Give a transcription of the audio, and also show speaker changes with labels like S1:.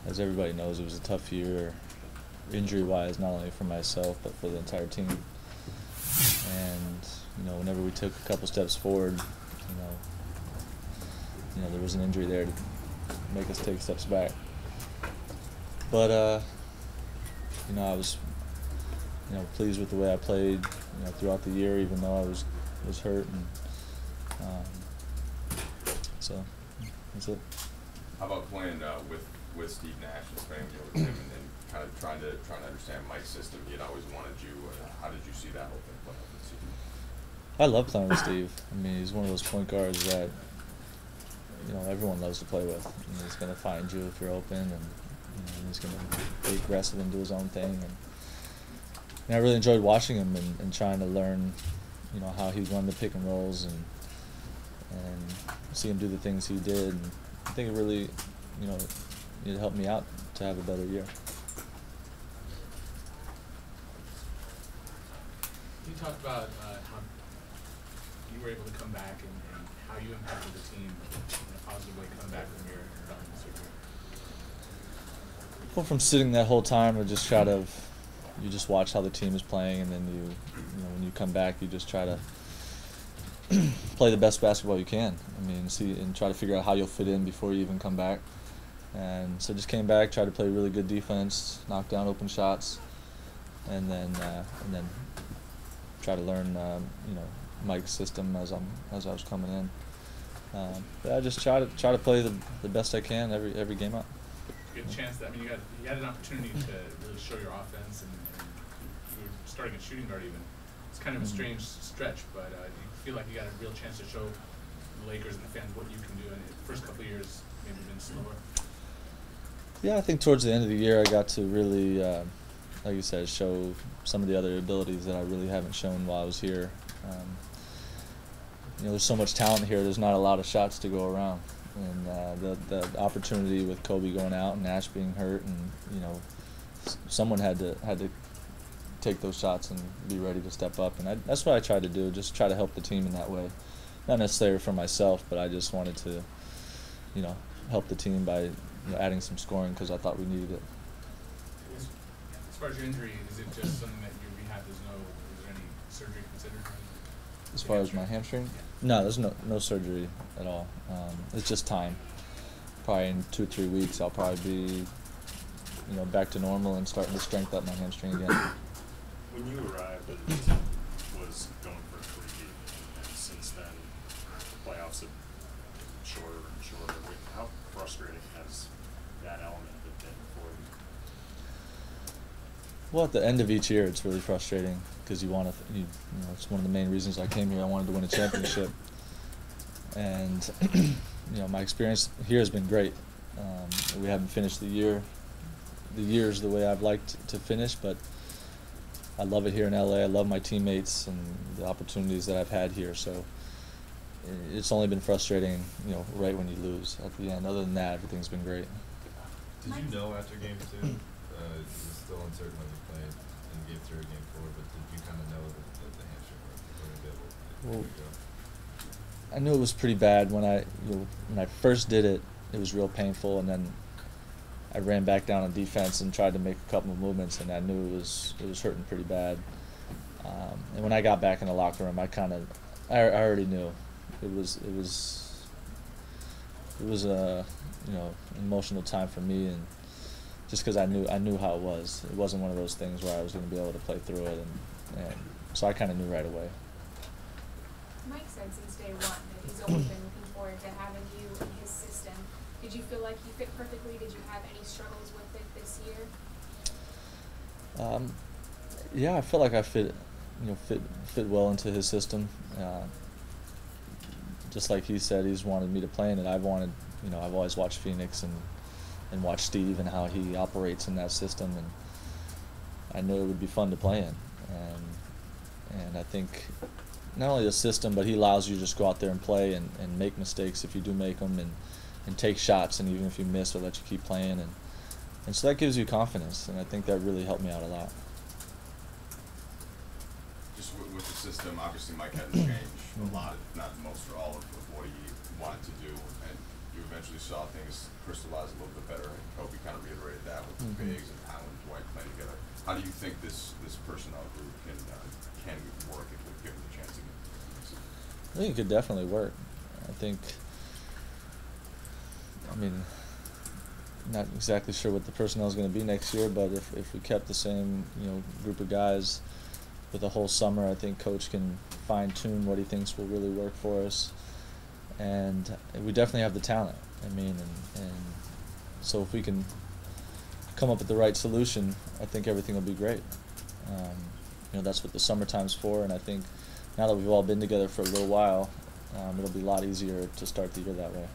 S1: as everybody knows, it was a tough year, injury-wise, not only for myself but for the entire team. And whenever we took a couple steps forward, there was an injury there to make us take steps back. But I was pleased with the way I played throughout the year, even though I was hurt, and so that's it.
S2: How about playing with Steve Nash and spending with him, and kind of trying to understand Mike's system? He had always wanted you. How did you see that whole thing play out this season?
S1: I love playing with Steve. I mean, he's one of those point guards that everyone loves to play with. He's going to find you if you're open, and he's going to be aggressive and do his own thing. And I really enjoyed watching him and trying to learn, how he run the pick and rolls and see him do the things he did. And I think it really, it helped me out to have a better year.
S3: You talked about how you were able to come back and how you impacted the team in a positive way, coming back from your thumb surgery.
S1: Well, from sitting that whole time, you just watch how the team is playing, and then when you come back, you just try to play the best basketball you can. I mean, and try to figure out how you'll fit in before you even come back. And so just came back, tried to play really good defense, knock down open shots, and then try to learn Mike's system as I was coming in. But I just try to play the best I can every game out.
S3: Good chance that you had an opportunity to really show your offense, and you were starting at shooting guard even. It's kind of a strange stretch, but do you feel like you got a real chance to show the Lakers and the fans what you can do? And the first couple of years maybe been slower.
S1: Yeah, I think towards the end of the year I got to really, like you said, show some of the other abilities that I really haven't shown while I was here. There's so much talent here. There's not a lot of shots to go around, and the opportunity with Kobe going out and Nash being hurt, and someone had to take those shots and be ready to step up, and that's what I tried to do. Just try to help the team in that way, not necessarily for myself, but I just wanted to, help the team by adding some scoring because I thought we needed it.
S3: As far as your injury, is it just something that you rehab? Is there any surgery considered?
S1: As far as my hamstring? No, there's no surgery at all. It's just time. Probably in 2 or 3 weeks I'll probably be back to normal and starting to strengthen up my hamstring again.
S4: When you arrived, the team was going for 3 deep, and since then the playoffs have been shorter and shorter. How frustrating has that element of it been for you?
S1: Well, at the end of each year, it's really frustrating because you want to. It's one of the main reasons I came here. I wanted to win a championship, and my experience here has been great. We haven't finished the years the way I'd liked to finish, but I love it here in LA. I love my teammates and the opportunities that I've had here. So it's only been frustrating, right when you lose at the end. Other than that, everything's been great.
S5: Did you know after game 2, it was still uncertain when you played in game 3 or game 4, but did you kind of know that the hamstring was going to be able to go?
S1: I knew it was pretty bad when I first did it. It was real painful, and then I ran back down on defense and tried to make a couple of movements, and I knew it was hurting pretty bad. And when I got back in the locker room, I already knew it was a emotional time for me, and just because I knew how it was. It wasn't one of those things where I was going to be able to play through it, and so I kind of knew right away.
S6: Mike said since day one that he's always been looking forward to having you in his system. Did you feel like you fit perfectly? Did you have any struggles with it this year?
S1: Yeah, I feel like I fit well into his system. Just like he said, he's wanted me to play in it. I've always watched Phoenix and watched Steve and how he operates in that system, and I knew it would be fun to play in. And I think not only the system, but he allows you to just go out there and play and make mistakes if you do make them, and take shots, and even if you miss, he'll let you keep playing, and so that gives you confidence, and I think that really helped me out a lot.
S2: Just with the system, obviously Mike hadn't changed a lot, if not most or all of what he wanted to do, and you eventually saw things crystallize a little bit better, and Kobe kind of reiterated how do you think this personnel group can work if we give them the chance again?
S1: I think it could definitely work. I think, I mean, not exactly sure what the personnel is going to be next year, but if we kept the same, group of guys with the whole summer, I think Coach can fine tune what he thinks will really work for us. And we definitely have the talent. I mean, and so if we can come up with the right solution, I think everything will be great. That's what the summertime's for, and I think now that we've all been together for a little while, it'll be a lot easier to start the year that way.